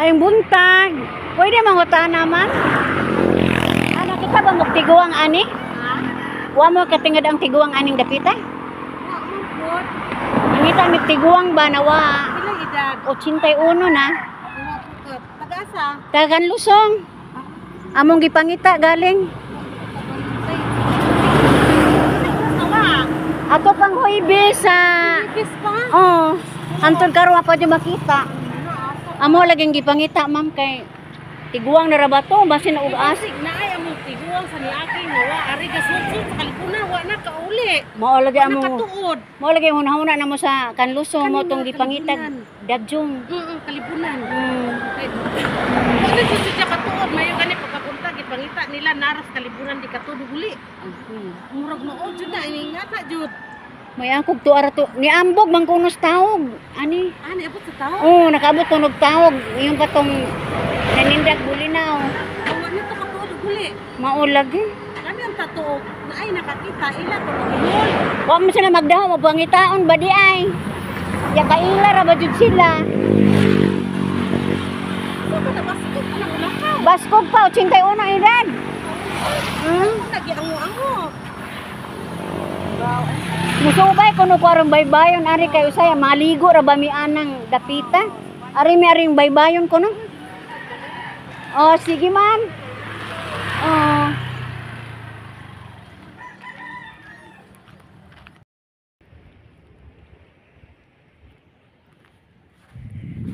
Maayong buntag. Pwede mangutan naman. Ano kita ba magtiguang ani? Wa mo katingad ang tiguang aning dapita? Ngita mi tiguang ba nawa? Ilang edad? 81 na. Pag-asa? Tagan Lusong. Among gipangita galing. Ato pang hoybe sa Kiss pa? oh, antod karon pa jud makita. Amo laging gipangita ma'am kay tiguang na ra ba to basin og asik. Na ay among tiguang sa niaki mo wa ari gasud sa kalipunan wa na kauli. Mao lagi amo. Nakatuod. Mao lagi hunahuna na mo sa Kanlusong mo tong gipangitag dagjong. Kalipunan. Mm. Ano jud siya katuod mayo gani pagkapunta gipangita nila naras kalipunan di katuod uli. Murag mao jud na ingata jud. May angkog tuara to ni ambog mangkunos tawog. Ani? Ani abot sa tao? Oh, nakaabot tunog tawog. Yung patong nanindag bulinaw. Wa na to katuod uli. Mao lagi. Kami ang tatuog na ay nakakita ila ko gihol. Wa mo sila magdaho mo pangitaon ba di ay. Ya kaila ra ba jud sila. Sa ta baskog ana wala ka. Baskog pa 81 edad. Lagi ango-ango. Musubay kuno ko aron baybayon ari kay usaya maligo ra ba mi anang dapita. Ari mi aring baybayon kuno. Oh, sige ma'am. Oh.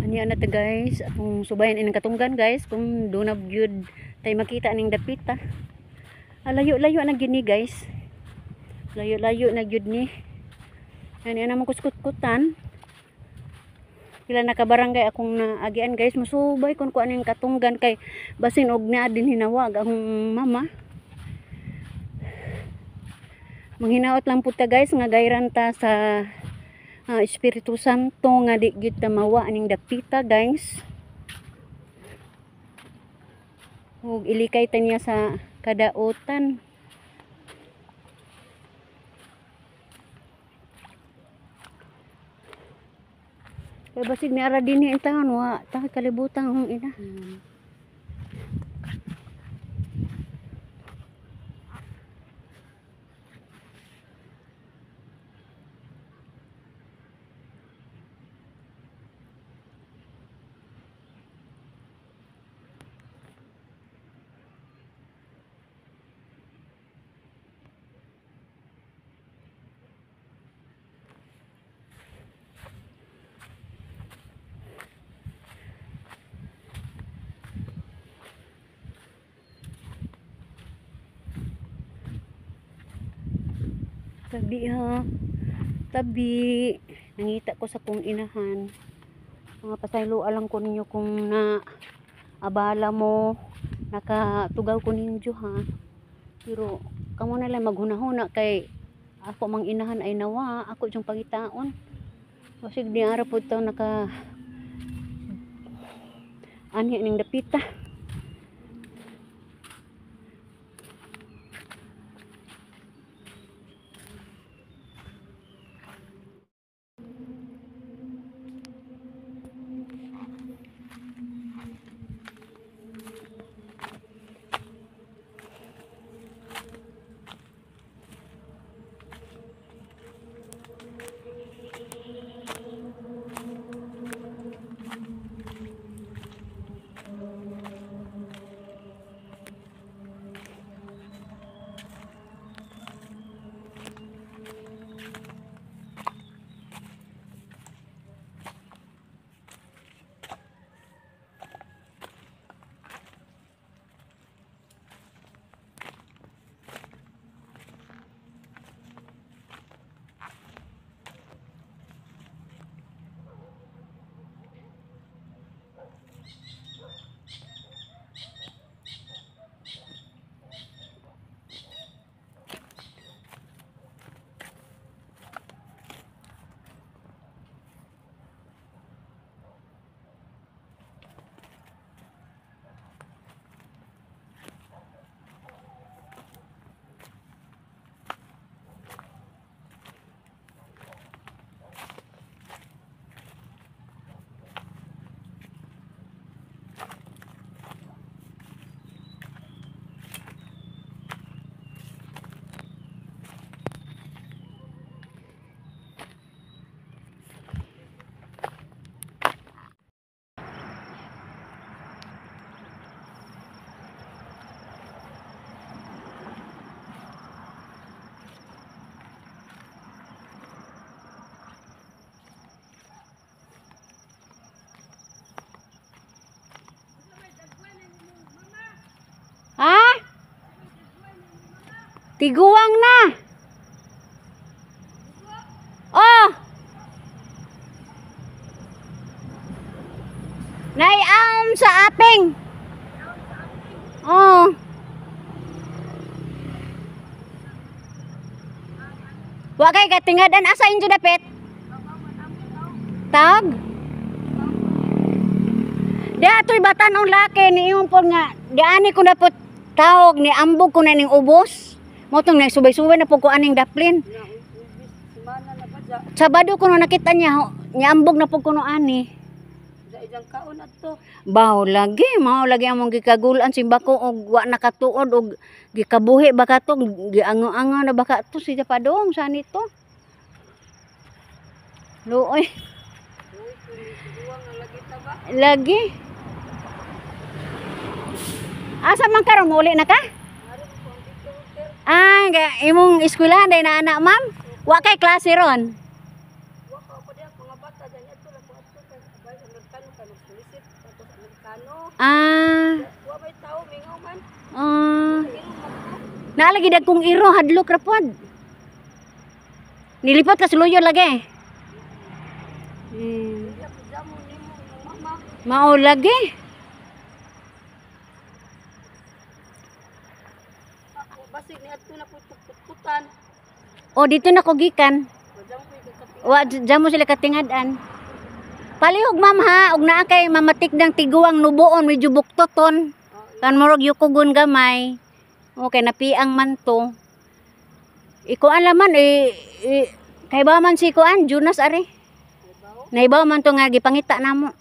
Ani ana ta guys, akong subayan ining katunggan guys kung do na gyud tay makita ning dapita. Layo-layo na gini guys. Layo-layo na gyud ni. Ani ana mo kuskut-kutan. Pila na ka barangay akong naagian guys, musubay kun ko aning katunggan kay basin og na din hinawag akong mama. Manghinaot lang pud ta guys nga gayran ta sa Espiritu Santo nga di gyud ta mawa aning dapita guys. Ug ilikay ta niya sa kadautan. Kaya basig ni ara din ni taon wa ta kalibutan hong ina. Tabi ha. Tabi. Nangita ko sa kong inahan. Mga pasaylo alang ko ninyo kung na abala mo. Nakatugaw ko ninyo ha. Pero kamo na lang maghunahuna kay ako mang inahan ay nawa. Ako yung pagitaon. Kasi di ara po ito naka anhi ning dapita. Tiguang na. Oh. Naiam sa aping. Oh. Wa kay katingadan asa inyo dapit? Tag? Di ato'y bata ng laki ni yung po nga. Di ani ko na po tawag ni ambog ko na ning ubos. Motong na subay-subay na po ko aning daplin. Sabado ko no nakita niya, niambog na po ko no ani. Sa isang kaon ato. Mao lagi among gikagulan simbako og wa nakatuod og gikabuhi baka to giango-ango na baka to siya pa dong sa nito. Luoy. Lagi. Asa man karon muli na ka? Ah, imong eskwelahan day na anak ma'am. Wa kay klase ron. Ah. Naalagi dagkong iro hadlok ra pod. Nilipat ka suluyo lagi. Mao lagi. Basig ni adto na putputan. O dito na ko gikan. Wa jamo sila katingadan. Palihog ma'am ha, og naa kay mamatik ng tiguang nubuon medyo buktoton. Kan morog yukugon gamay. Okay, napiang man to. Ikuan laman kay ba man si kuan Jonas ari. Naibaw man to nga gipangita namo.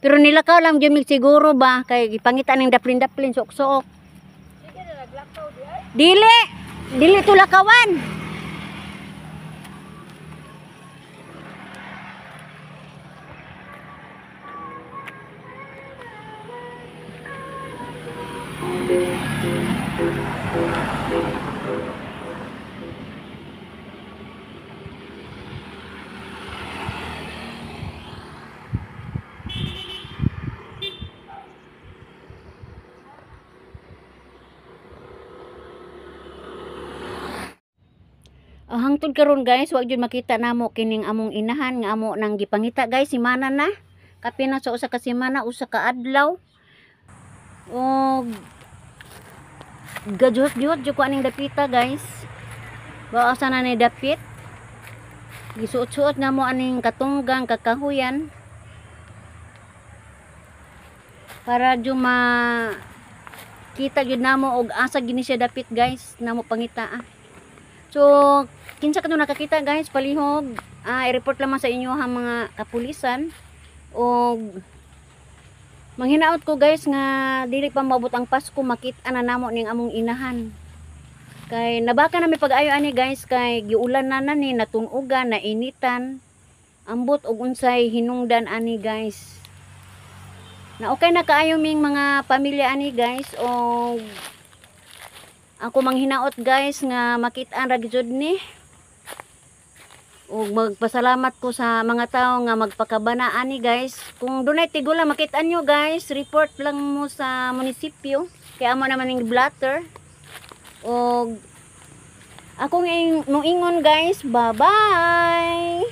Pero nilakaw lang jud mig siguro ba kay gipangita ning daplin-daplin sok-sok. Sige na naglakaw di ay. Dili to lakawan. Hangtod karon guys, wag jud makita namo kining among inahan nga amo nang gipangita guys, simana na. Kapi na sa usa ka semana, usa ka adlaw. Og gajuhot-juhot jud ko aning dapita guys. Baasan na ni dapit. Gisuot-suot na mo aning katunggang kakahuyan. Para jud kita jud namo og asa gini siya dapit guys, namo pangita. So, kinsa kadto nakakita guys, palihog. I-report lamang sa inyo ha mga kapulisan. Og manghinaot ko guys nga dili pa maabot ang Pasko makita na namo ning among inahan. Kay nabaka na may pag-ayo ani guys kay giulan na ni natunugan na initan. Ambot og unsay hinungdan ani guys. Na okay na kaayo ming mga pamilya ani guys og ako manghinaot guys nga makita-an ra gyud ni. Ug magpasalamat ko sa mga tao nga magpakabana ani guys. Kung dunay tigulang makita nyo guys, report lang mo sa munisipyo. Kaya amo naman ning blatter. Og ako ng ingon guys, bye-bye.